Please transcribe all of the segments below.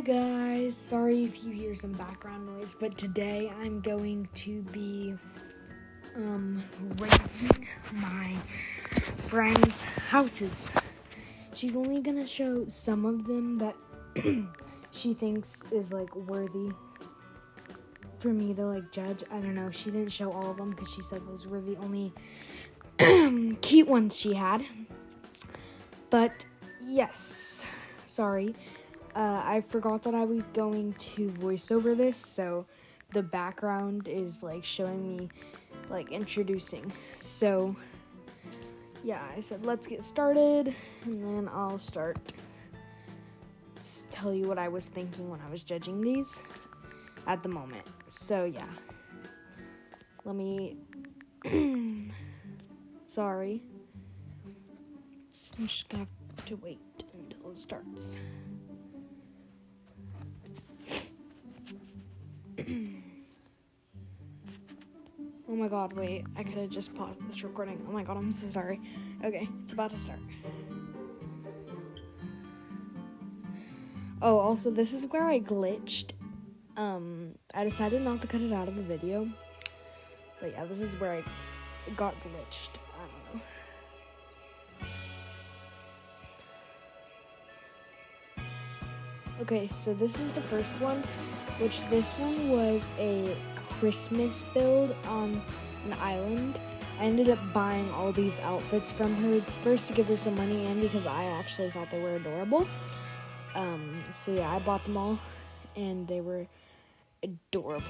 guys, sorry if you hear some background noise, but today I'm going to be ranking my friends' houses. She's only gonna show some of them that she thinks is like worthy for me to like judge. I don't know, she didn't show all of them because she said those were the only cute ones she had. But yes, sorry. I forgot that I was going to voice over this, so the background is like showing me like introducing. So yeah, I said let's get started, and then I'll start tell you what I was thinking when I was judging these at the moment. So yeah, let me sorry, I'm just gonna have to wait until it starts. Oh my god, wait, I could have just paused this recording. Oh my god, I'm so sorry. Okay, it's about to start. Oh, also, this is where I glitched. I decided not to cut it out of the video. But yeah, this is where I got glitched. I don't know. Okay, so this is the first one, which this one was a Christmas build on an island. I ended up buying all these outfits from her, first to give her some money and because I actually thought they were adorable. So yeah, I bought them all and they were adorable.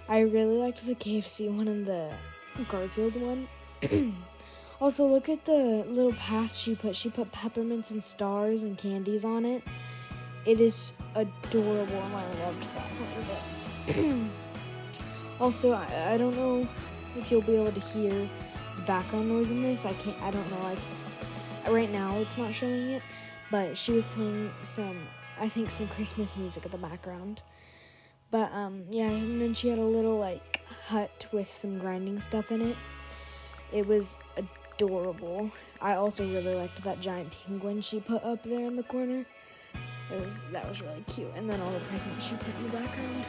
I really liked the KFC one and the Garfield one. Also, look at the little path she put. She put peppermints and stars and candies on it. It is adorable and I loved that part of it. Also, I don't know if you'll be able to hear the background noise in this. I don't know, right now it's not showing it, but she was playing some Christmas music in the background. But, yeah, and then she had a little, hut with some grinding stuff in it. It was adorable. I also really liked that giant penguin she put up there in the corner. That was really cute. And then all the presents she put in the background.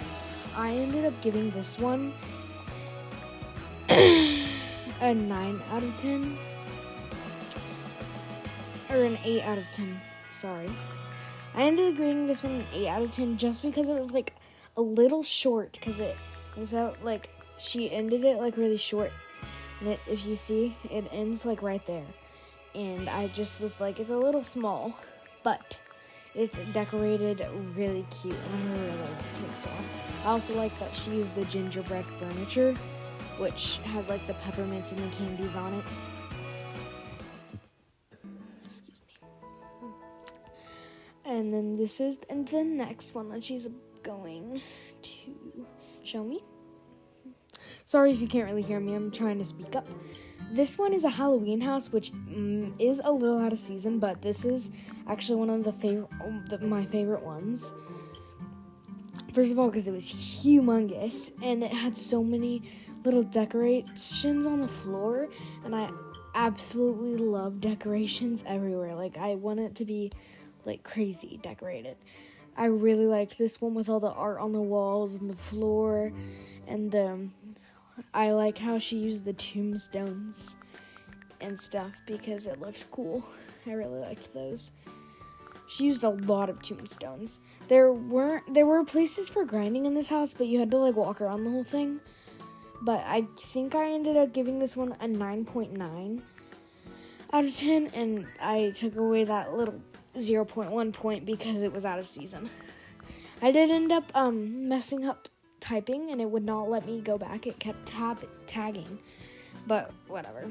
I ended up giving this one a 9 out of 10. Or an 8 out of 10. Sorry. I ended up giving this one an 8 out of 10 just because it was, a little short. Because it was out, she ended it, really short. And if you see, it ends, right there. And I just was it's a little small. But it's decorated really cute, and I really like this one. I also like that she used the gingerbread furniture, which has the peppermints and the candies on it. Excuse me. And then this is the next one that she's going to show me. Sorry if you can't really hear me, I'm trying to speak up. This one is a Halloween house, which is a little out of season, but this is actually one of my favorite ones. First of all, because it was humongous, and it had so many little decorations on the floor, and I absolutely love decorations everywhere. I want it to be, crazy decorated. I really liked this one with all the art on the walls and the floor, and I like how she used the tombstones and stuff because it looked cool. I really liked those. She used a lot of tombstones. There were places for grinding in this house, but you had to walk around the whole thing. But I think I ended up giving this one a 9.9 out of 10, and I took away that little 0.1 point because it was out of season. I did end up messing up typing, and it would not let me go back. It kept tagging, but whatever.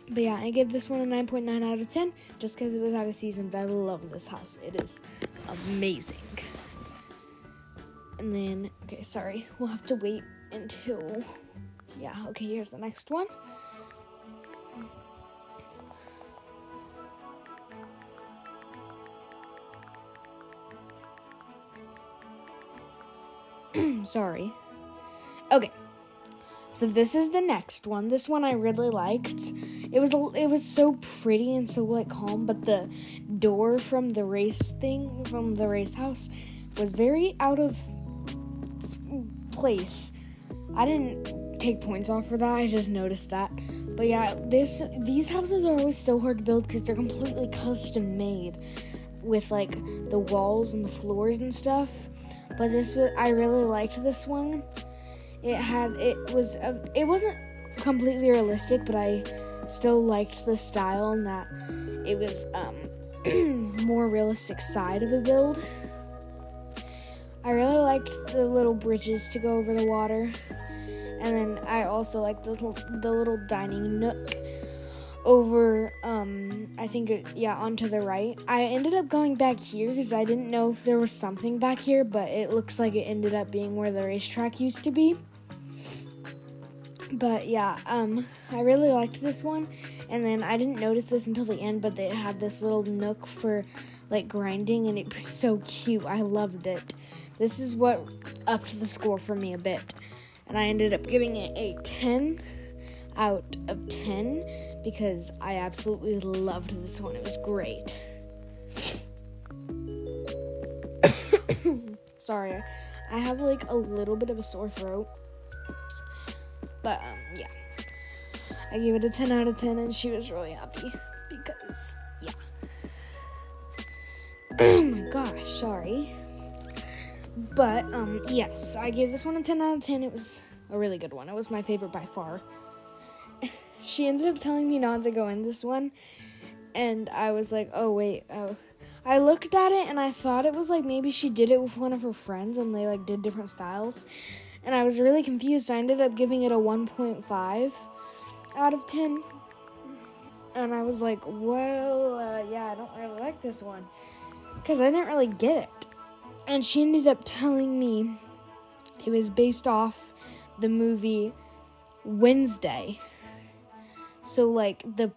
But yeah, I gave this one a 9.9 out of 10 just because it was out of season, but I love this house. It is amazing. And then, okay, sorry, we'll have to wait until, yeah, okay, here's the next one. Sorry. Okay. So this is the next one. This one I really liked. it was so pretty and so like calm, but the door from the race house was very out of place. I didn't take points off for that. I just noticed that. But yeah, these houses are always so hard to build because they're completely custom made with like the walls and the floors and stuff. But I really liked this one. It wasn't completely realistic, but I still liked the style and that it was more realistic side of a build. I really liked the little bridges to go over the water, and then I also liked the little dining nook over onto the right. I ended up going back here because I didn't know if there was something back here, but it looks like it ended up being where the racetrack used to be. But yeah, I really liked this one, and then I didn't notice this until the end, but they had this little nook for like grinding, and it was so cute. I loved it. This is what upped the score for me a bit, and I ended up giving it a 10 out of 10 because I absolutely loved this one. It was great. Sorry, I have like a little bit of a sore throat. But, yeah. I gave it a 10 out of 10, and she was really happy. Because, yeah. Oh my gosh, sorry. But, yes. I gave this one a 10 out of 10. It was a really good one. It was my favorite by far. She ended up telling me not to go in this one. And I was like, oh, wait. Oh. I looked at it, and I thought it was like maybe she did it with one of her friends, and they, like, did different styles. And I was really confused. I ended up giving it a 1.5 out of 10. And I was like, well, yeah, I don't really like this one. Because I didn't really get it. And she ended up telling me it was based off the movie Wednesday. So, like, the,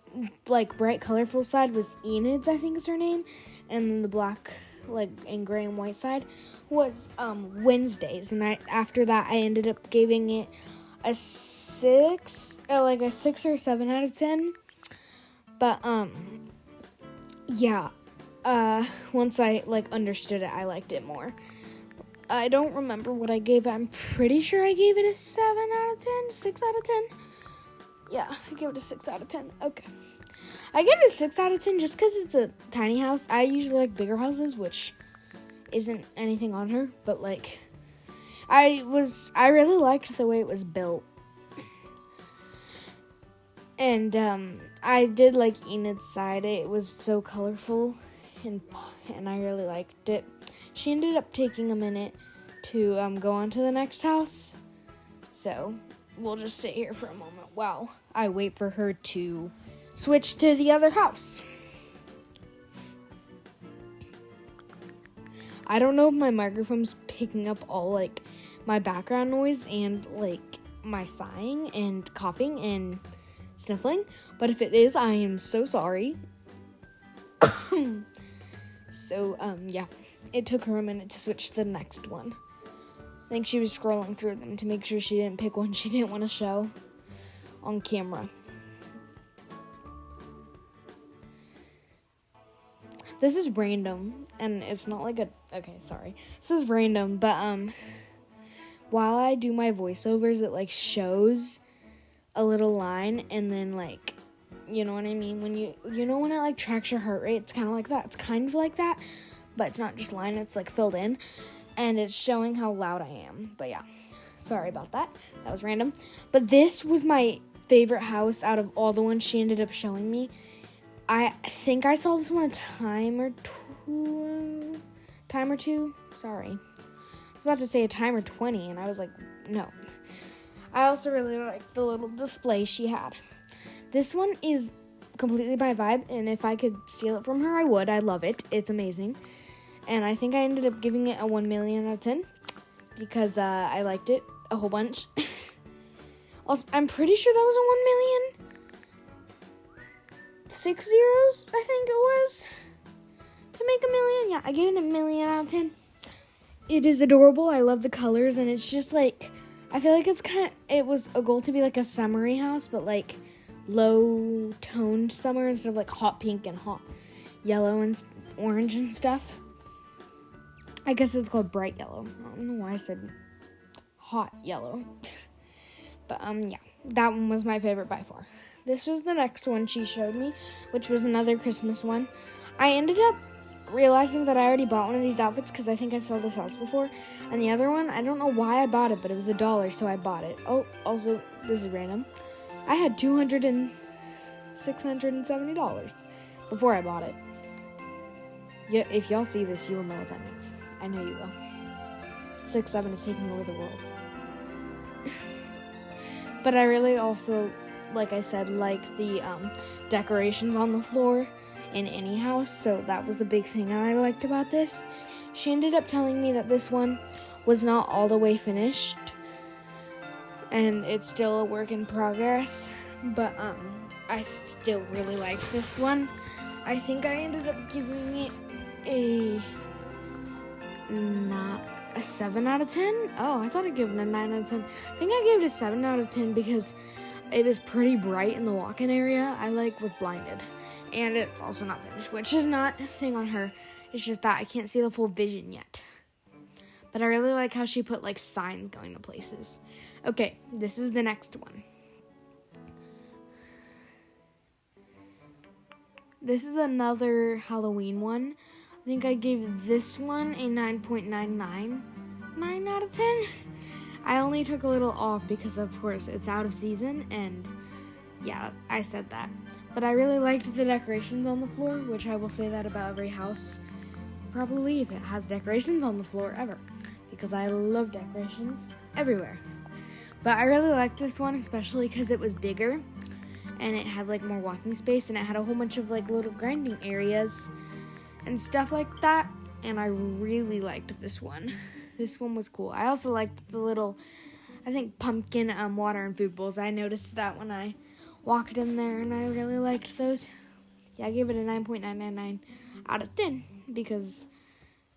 bright, colorful side was Enid's, I think is her name. And then the black, and gray and white side was Wednesdays, and after that I ended up giving it a 6 or 7 out of 10. But yeah, once I understood it, I liked it more. I don't remember what I gave it. I'm pretty sure I gave it a 7 out of 10, 6 out of 10. Yeah, I gave it a 6 out of 10. Okay. I gave it a 6 out of 10 just because it's a tiny house. I usually like bigger houses, which isn't anything on her, but I really liked the way it was built. And I did like Enid's side. It was so colorful and I really liked it. She ended up taking a minute to go on to the next house. So we'll just sit here for a moment while I wait for her to switch to the other house. I don't know if my microphone's picking up all, my background noise and, my sighing and coughing and sniffling. But if it is, I am so sorry. So, yeah. It took her a minute to switch to the next one. I think she was scrolling through them to make sure she didn't pick one she didn't want to show on camera. This is random, and it's not okay, sorry. This is random, but, while I do my voiceovers, it, shows a little line, and then, you know what I mean? When when it, tracks your heart rate, it's kind of like that. It's kind of like that, but it's not just line, it's, filled in, and it's showing how loud I am. But, yeah, sorry about that. That was random. But this was my favorite house out of all the ones she ended up showing me. I think I saw this one a time or two. Sorry. I was about to say a time or 20, and I was like, no. I also really liked the little display she had. This one is completely my vibe, and if I could steal it from her, I would. I love it. It's amazing. And I think I ended up giving it a 1 million out of 10 because I liked it a whole bunch. Also, I'm pretty sure that was a 1 million. 6 zeros, I think it was, to make a million. Yeah, I gave it a 1 million out of 10. It is adorable. I love the colors, and it's just I feel like it was a goal to be a summery house, but low toned summer instead of like hot pink and hot yellow and orange and stuff. I guess it's called bright yellow. I don't know why I said hot yellow. But yeah, that one was my favorite by far. This was the next one she showed me, which was another Christmas one. I ended up realizing that I already bought one of these outfits because I think I saw this house before. And the other one, I don't know why I bought it, but it was $1, so I bought it. Oh, also, this is random. I had $670 before I bought it. Yeah, if y'all see this, you will know what that means. I know you will. 6-7 is taking over the world. But I really also, like I said, like the decorations on the floor in any house, so that was a big thing I liked about this. She ended up telling me that this one was not all the way finished, and it's still a work in progress, but I still really like this one. I think I ended up giving it a 7 out of 10. Oh, I thought I'd give it a 9 out of 10. I think I gave it a 7 out of 10 because it was pretty bright in the walk-in area. I was blinded. And it's also not finished, which is not a thing on her. It's just that I can't see the full vision yet. But I really like how she put signs going to places. Okay, this is the next one. This is another Halloween one. I think I gave this one a 9.99 out of 10. I only took a little off because, of course, it's out of season, and yeah, I said that. But I really liked the decorations on the floor, which I will say that about every house, probably, if it has decorations on the floor ever, because I love decorations everywhere. But I really liked this one, especially because it was bigger, and it had more walking space, and it had a whole bunch of little grinding areas and stuff like that, and I really liked this one. This one was cool. I also liked the little, I think, pumpkin water and food bowls. I noticed that when I walked in there, and I really liked those. Yeah, I gave it a 9.999 out of 10 because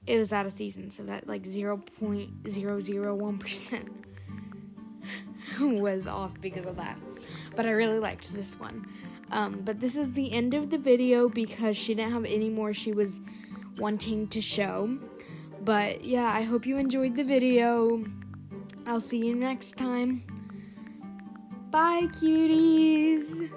it was out of season, so that 0.001% was off because of that. But I really liked this one. But this is the end of the video because she didn't have any more she was wanting to show. But yeah, I hope you enjoyed the video. I'll see you next time. Bye, cuties!